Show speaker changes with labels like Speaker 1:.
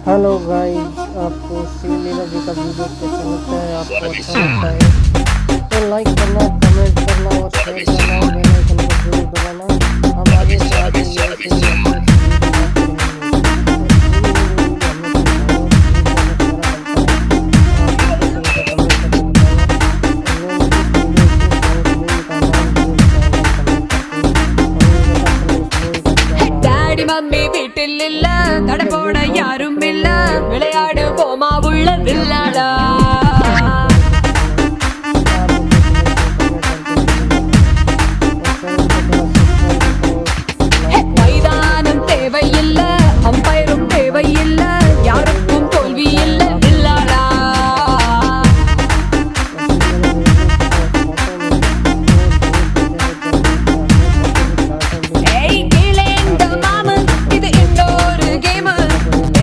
Speaker 1: Hello guys, आपको श्रीलीला जी का video कैसा लगता है? आपको अच्छा लगता है तो लाइक करना, कमेंट करना और शेयर करना और बेल आइकन को जरूर दबाना। हम आगे से आगे ऐसे ही अच्छी वीडियो बनाते रहेंगे। और श्रीलीला वीडियो हमें समझाओ,
Speaker 2: டாடி மம்மி வீட்டில் இல்ல, கடை போட யாரும் இல்ல, விளையாடு போமா உள்ள வில்லாடா.